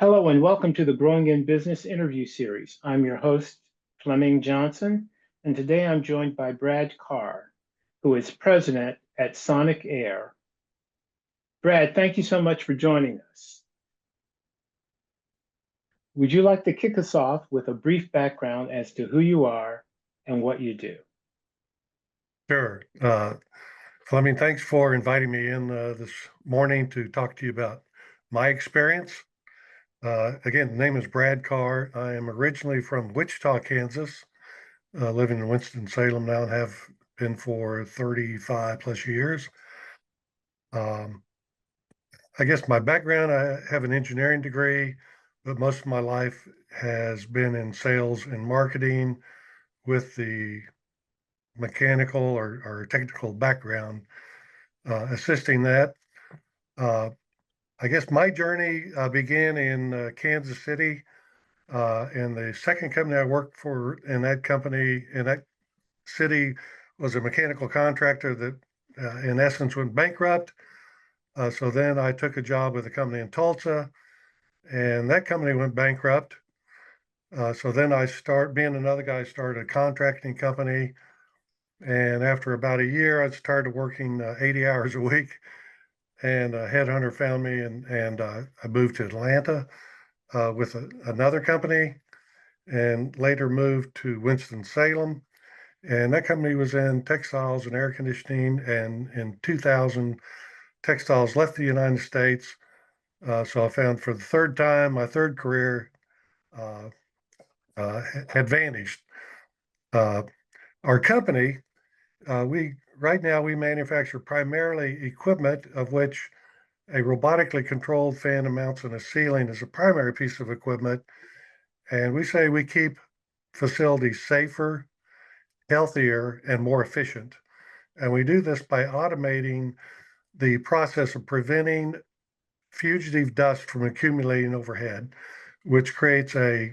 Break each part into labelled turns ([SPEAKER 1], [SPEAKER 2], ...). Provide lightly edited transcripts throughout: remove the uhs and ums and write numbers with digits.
[SPEAKER 1] Hello and welcome to the Growing in Business interview series. I'm your host, Fleming Johnson, and today I'm joined by Brad Carr, who is president at Sonic Air. Brad, thank you so much for joining us. Would you like to kick us off with a brief background as to who you are and what you do?
[SPEAKER 2] Sure. Fleming, thanks for inviting me in this morning to talk to you about my experience. Again, the name is Brad Carr. I am originally from Wichita, Kansas, living in Winston-Salem now and have been for 35 plus years. Um, I guess my background, I have an engineering degree, but most of my life has been in sales and marketing with the mechanical or technical background assisting that. Uh, I guess my journey began in Kansas City, and the second company I worked for in that city, was a mechanical contractor that, in essence, went bankrupt. So then I took a job with a company in Tulsa, and that company went bankrupt. So then me and another guy started a contracting company, and after about a year, I started working 80 hours a week. And a headhunter found me, and I moved to Atlanta with another company, and later moved to Winston-Salem. And that company was in textiles and air conditioning. And in 2000, textiles left the United States. So I found for the third time, my third career uh, had vanished. Uh, our company, we right now we manufacture primarily equipment, of which a robotically controlled fan that mounts in a ceiling is a primary piece of equipment. And we say we keep facilities safer, healthier, and more efficient. And we do this by automating the process of preventing fugitive dust from accumulating overhead, which creates a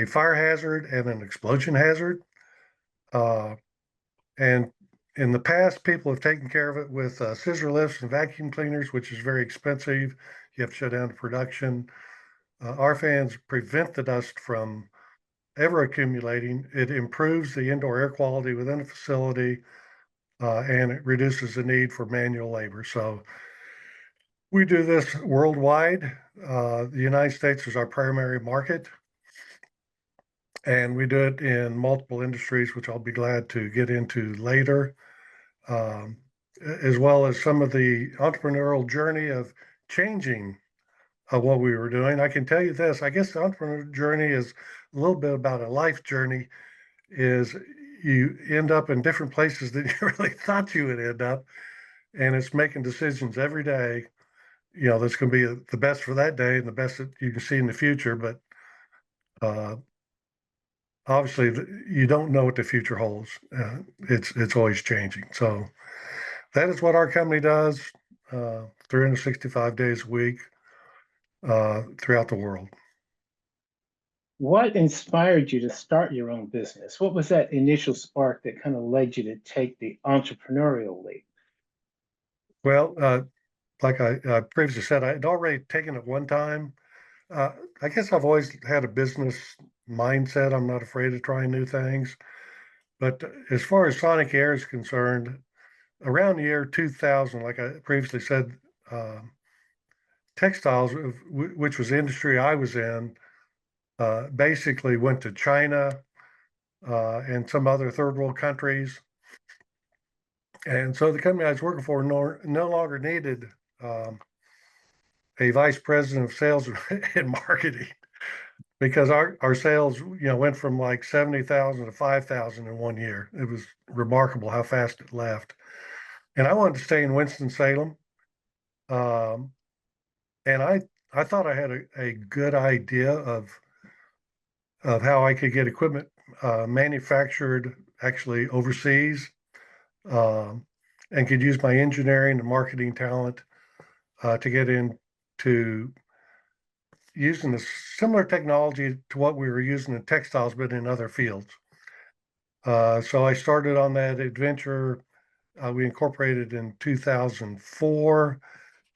[SPEAKER 2] fire hazard and an explosion hazard. Uh, and in the past, people have taken care of it with scissor lifts and vacuum cleaners, which is very expensive. You have to shut down production. Our fans prevent the dust from ever accumulating. It improves the indoor air quality within a facility, and it reduces the need for manual labor. So we do this worldwide. The United States is our primary market, and we do it in multiple industries, which I'll be glad to get into later, um, as well as some of the entrepreneurial journey of changing what we were doing. I can tell you this, I guess the entrepreneur journey is a little bit about a life journey, is you end up in different places that you really thought you would end up. And it's making decisions every day, that's going to be the best for that day and the best that you can see in the future. But uh, obviously, you don't know what the future holds. It's always changing. So that is what our company does, 365 days a week, throughout the world.
[SPEAKER 1] What inspired you to start your own business? What was that initial spark that kind of led you to take the entrepreneurial leap?
[SPEAKER 2] Well, like I previously said, I had already taken it one time. Uh, I guess I've always had a business mindset. I'm not afraid of trying new things. But as far as Sonic Air is concerned, around the year 2000, like I previously said, um, textiles, which was the industry I was in, basically went to China and some other third world countries. And so the company I was working for no longer needed um, a vice president of sales and marketing, because our sales, went from like 70,000 to 5,000 in one year. It was remarkable how fast it left. And I wanted to stay in Winston-Salem. Um, and I thought I had a good idea of how I could get equipment manufactured actually overseas, um, and could use my engineering and marketing talent to get into using a similar technology to what we were using in textiles, but in other fields. So I started on that adventure. We incorporated in 2004,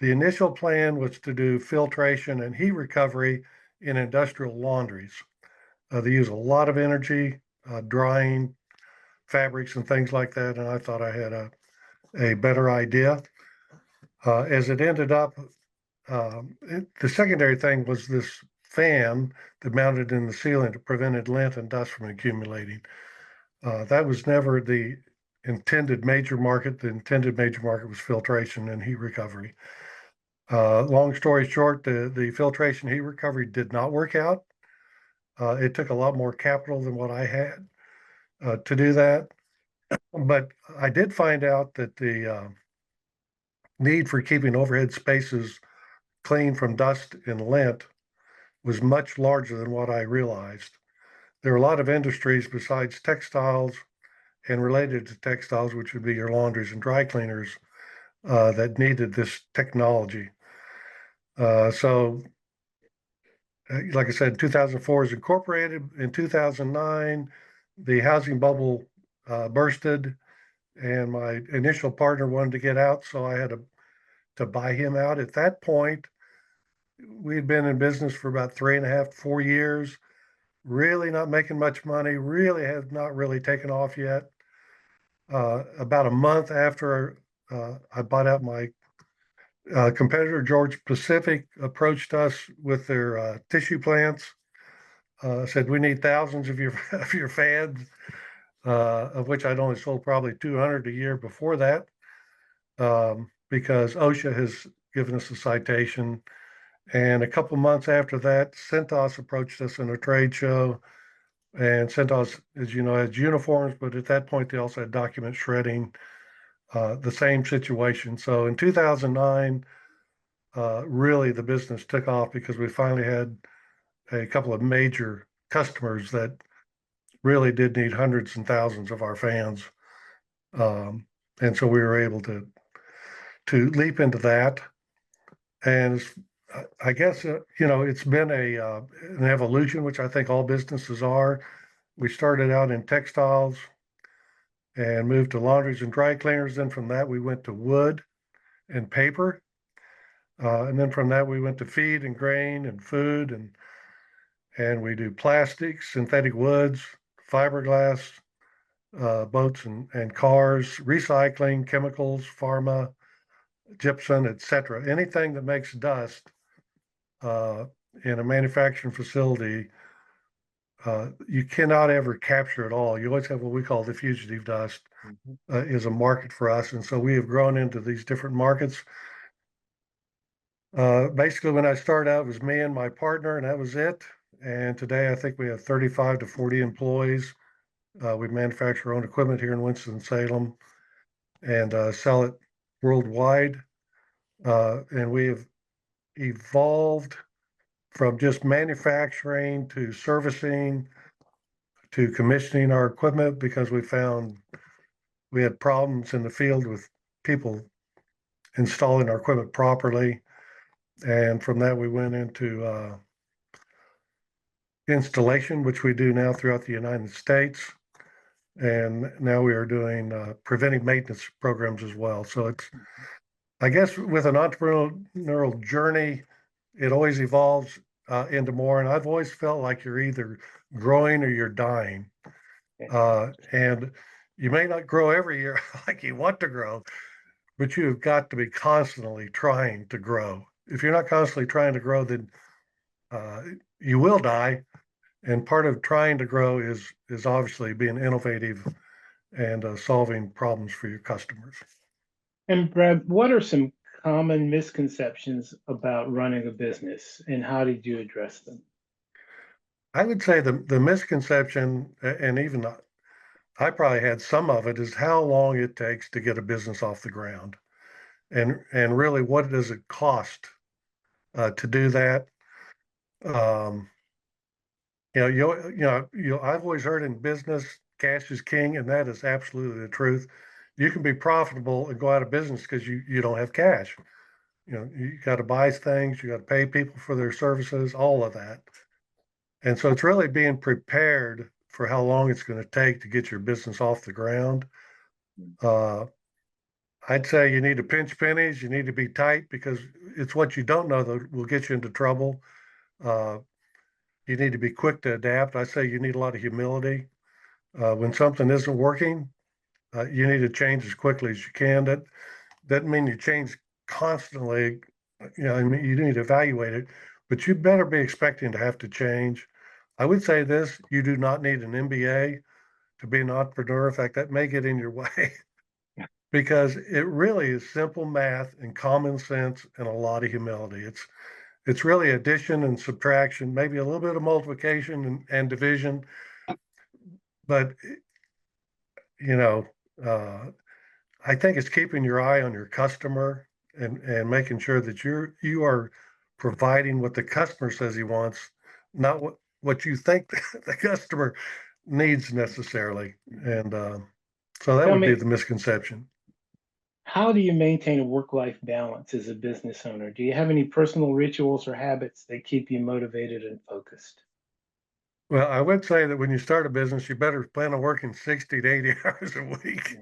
[SPEAKER 2] The initial plan was to do filtration and heat recovery in industrial laundries. They use a lot of energy, drying fabrics and things like that, and I thought I had a better idea. As it ended up, the secondary thing was this fan that mounted in the ceiling that prevented lint and dust from accumulating. That was never the intended major market. The intended major market was filtration and heat recovery. Long story short, the filtration heat recovery did not work out. It took a lot more capital than what I had to do that. But I did find out that the need for keeping overhead spaces clean from dust and lint was much larger than what I realized. There are a lot of industries besides textiles and related to textiles, which would be your laundries and dry cleaners, that needed this technology. So, like I said, 2004 is incorporated. In 2009, the housing bubble bursted, and my initial partner wanted to get out, so I had to buy him out. At that point, we'd been in business for about 3.5, 4 years, really not making much money, really had not really taken off yet. About a month after I bought out my competitor, Georgia Pacific, approached us with their tissue plants. Said we need thousands of your of your fans, of which I'd only sold probably 200 a year before that, because OSHA has given us a citation. And a couple months after that, Centos approached us in a trade show. And Centos, as you know, has uniforms, but at that point they also had document shredding, the same situation. So in 2009, really the business took off because we finally had a couple of major customers that really did need hundreds and thousands of our fans. And so we were able to leap into that. And I guess, it's been an evolution, which I think all businesses are. We started out in textiles and moved to laundries and dry cleaners. Then from that, we went to wood and paper. And then from that, we went to feed and grain and food, and we do plastics, synthetic woods, fiberglass, boats and cars, recycling, chemicals, pharma, gypsum, etc. Anything that makes dust in a manufacturing facility, you cannot ever capture it all. You always have what we call the fugitive dust, is a market for us. And so we have grown into these different markets. Basically, when I started out, it was me and my partner, and that was it. And today, I think we have 35 to 40 employees. We manufacture our own equipment here in Winston-Salem and sell it worldwide. And we have evolved from just manufacturing to servicing to commissioning our equipment because we found we had problems in the field with people installing our equipment properly. And from that, we went into installation, which we do now throughout the United States. And now we are doing preventive maintenance programs as well. So it's, I guess, with an entrepreneurial journey, it always evolves into more. And I've always felt like you're either growing or you're dying. And you may not grow every year like you want to grow, but you've got to be constantly trying to grow. If you're not constantly trying to grow, then you will die. And part of trying to grow is obviously being innovative and solving problems for your customers.
[SPEAKER 1] And Brad, what are some common misconceptions about running a business, and how did you address them?
[SPEAKER 2] I would say the misconception, and even I probably had some of it, is how long it takes to get a business off the ground, and really what does it cost to do that. Um, I've always heard in business, cash is king, and that is absolutely the truth. You can be profitable and go out of business because you don't have cash. You got to buy things, you got to pay people for their services, all of that. And so it's really being prepared for how long it's going to take to get your business off the ground. Uh, I'd say you need to pinch pennies. You need to be tight because it's what you don't know that will get you into trouble. Uh, you need to be quick to adapt. I say you need a lot of humility. When something isn't working, you need to change as quickly as you can. That doesn't mean you change constantly. I mean, you need to evaluate it, but you better be expecting to have to change. I would say this: you do not need an MBA to be an entrepreneur. In fact, that may get in your way because it really is simple math and common sense and a lot of humility. It's really addition and subtraction, maybe a little bit of multiplication and division, but you know, uh, I think it's keeping your eye on your customer and making sure that you are providing what the customer says he wants, not what you think the customer needs necessarily. And so that
[SPEAKER 1] Tell
[SPEAKER 2] would be
[SPEAKER 1] me,
[SPEAKER 2] the misconception.
[SPEAKER 1] how do you maintain a work-life balance as a business owner? Do you have any personal rituals or habits that keep you motivated and focused?
[SPEAKER 2] Well, I would say that when you start a business, you better plan on working 60 to 80 hours a week.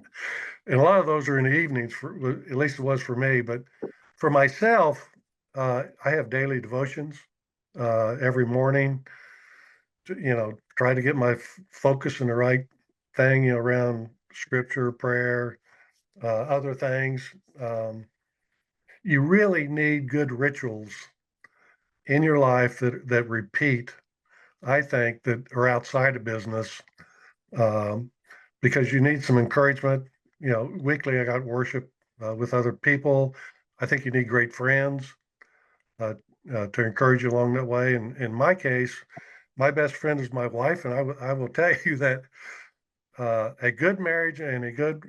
[SPEAKER 2] And a lot of those are in the evenings, at least it was for me. But for myself, I have daily devotions every morning. Try to get my focus in the right thing, around scripture, prayer, other things. Um, you really need good rituals in your life that repeat, I think, that are outside of business, um, because you need some encouragement. Weekly I got worship with other people. I think you need great friends uh, to encourage you along that way. And in my case, my best friend is my wife, and I will tell you that a good marriage and a good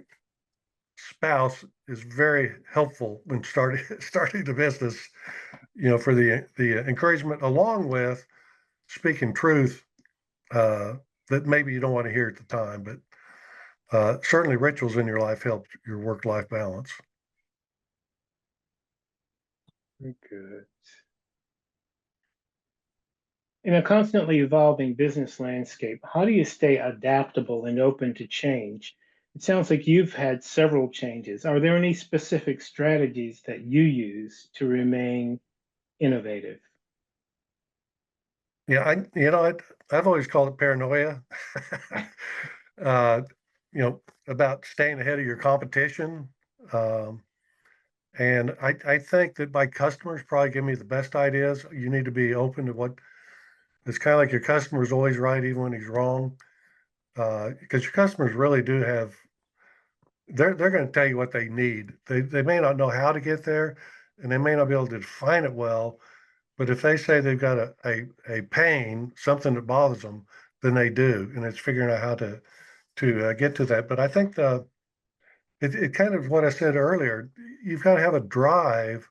[SPEAKER 2] spouse is very helpful when starting starting the business. For the encouragement, along with speaking truth uh, that maybe you don't want to hear at the time, but certainly rituals in your life help your work-life balance.
[SPEAKER 1] Very good. In a constantly evolving business landscape, how do you stay adaptable and open to change? It sounds like you've had several changes. Are there any specific strategies that you use to remain innovative?
[SPEAKER 2] Yeah, I've always called it paranoia. uh, about staying ahead of your competition. Um, and I think that my customers probably give me the best ideas. You need to be open to what it's kind of like your customer's always right, even when he's wrong. Because your customers really do have, they're going to tell you what they need. They may not know how to get there, and they may not be able to define it well. But if they say they've got a pain, something that bothers them, then they do, and it's figuring out how to get to that. But I think it kind of what I said earlier. You've got to have a drive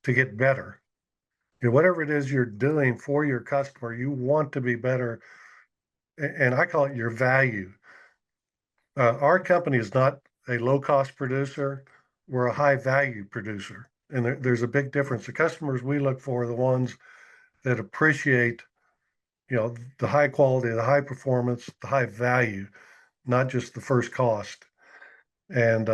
[SPEAKER 2] to get better. Whatever it is you're doing for your customer, you want to be better, and I call it your value. Our company is not a low cost producer; we're a high value producer, and there's a big difference. The customers we look for are the ones that appreciate the high quality, the high performance, the high value, not just the first cost. And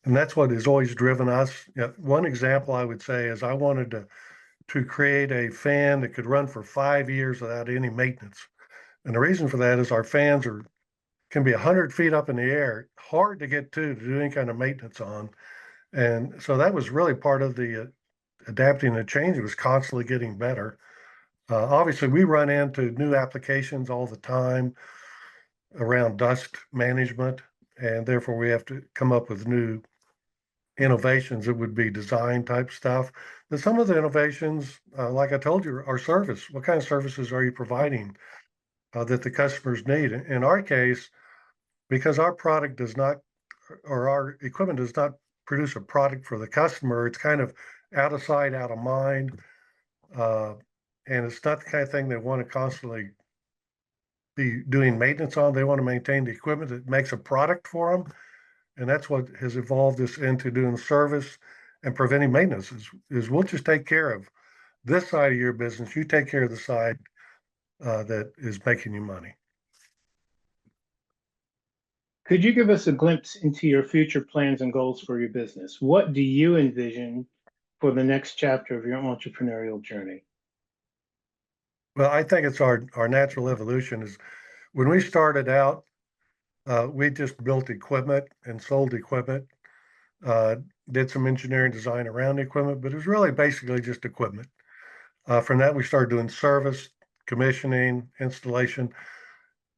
[SPEAKER 2] that's what has always driven us. One example I would say is I wanted to create a fan that could run for 5 years without any maintenance. And the reason for that is our fans can be 100 feet up in the air, hard to get to do any kind of maintenance on. And so that was really part of the adapting and change. It was constantly getting better. Obviously, we run into new applications all the time around dust management, and therefore we have to come up with new innovations. It would be design type stuff. But some of the innovations, like I told you, are service. What kind of services are you providing that the customers need? In our case, because our product does not, or our equipment does not produce a product for the customer, it's kind of out of sight, out of mind. Uh, and it's not the kind of thing they want to constantly be doing maintenance on. They want to maintain the equipment that makes a product for them. And that's what has evolved us into doing service and preventing maintenance is we'll just take care of this side of your business. You take care of the side that is making you money.
[SPEAKER 1] Could you give us a glimpse into your future plans and goals for your business? What do you envision for the next chapter of your entrepreneurial journey?
[SPEAKER 2] Well, I think it's our natural evolution is when we started out, we just built equipment and sold equipment, uh, did some engineering design around the equipment, but it was really basically just equipment. From that, we started doing service, commissioning, installation,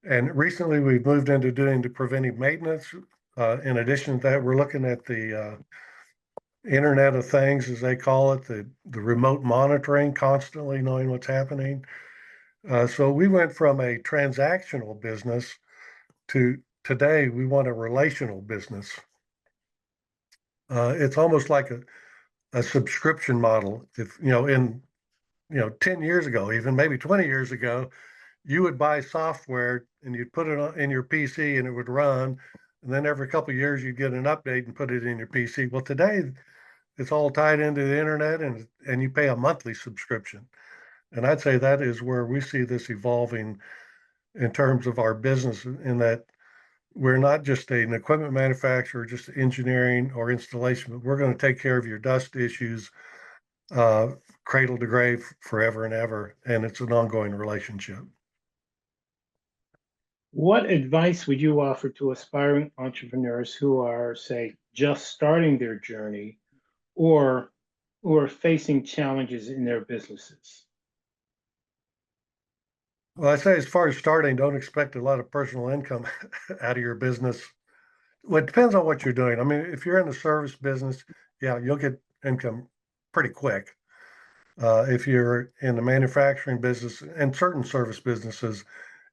[SPEAKER 2] and recently we've moved into doing the preventive maintenance. In addition to that, we're looking at the Internet of Things, as they call it, the remote monitoring, constantly knowing what's happening. So we went from a transactional business to today we want a relational business. It's almost like a subscription model. If in 10 years ago, even maybe 20 years ago, you would buy software and you'd put it in your PC and it would run. And then every couple of years you'd get an update and put it in your PC. Well, today it's all tied into the internet and you pay a monthly subscription. And I'd say that is where we see this evolving in terms of our business, in that we're not just an equipment manufacturer, just engineering or installation, but we're going to take care of your dust issues, uh, cradle to grave, forever and ever. And it's an ongoing relationship.
[SPEAKER 1] What advice would you offer to aspiring entrepreneurs who are, say, just starting their journey or who are facing challenges in their businesses?
[SPEAKER 2] Well, I say as far as starting, don't expect a lot of personal income out of your business. Well, it depends on what you're doing. I mean, if you're in the service business, yeah, you'll get income pretty quick. If you're in the manufacturing business and certain service businesses,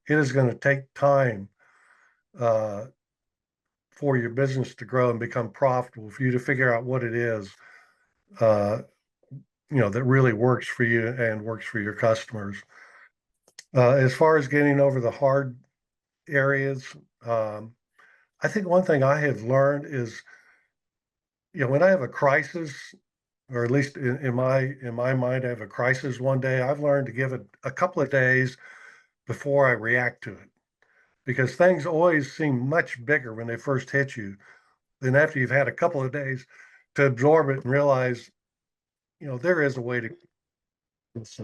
[SPEAKER 2] it is going to take time uh, for your business to grow and become profitable, for you to figure out what it is, uh, that really works for you and works for your customers. As far as getting over the hard areas, um, I think one thing I have learned is, when I have a crisis, or at least in my mind, I have a crisis one day, I've learned to give it a couple of days before I react to it, because things always seem much bigger when they first hit you than after you've had a couple of days to absorb it and realize, there is a way to this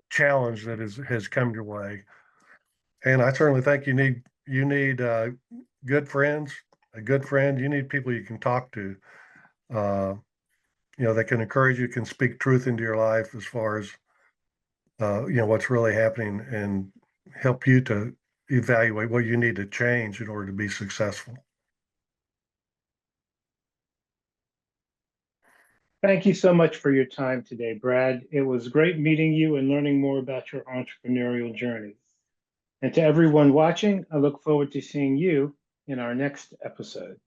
[SPEAKER 2] challenge that has come your way. And I certainly think you need good friends, a good friend. You need people you can talk to, uh, that can encourage you, can speak truth into your life as far as what's really happening, and help you to evaluate what you need to change in order to be successful.
[SPEAKER 1] Thank you so much for your time today, Brad. It was great meeting you and learning more about your entrepreneurial journey. And to everyone watching, I look forward to seeing you in our next episode.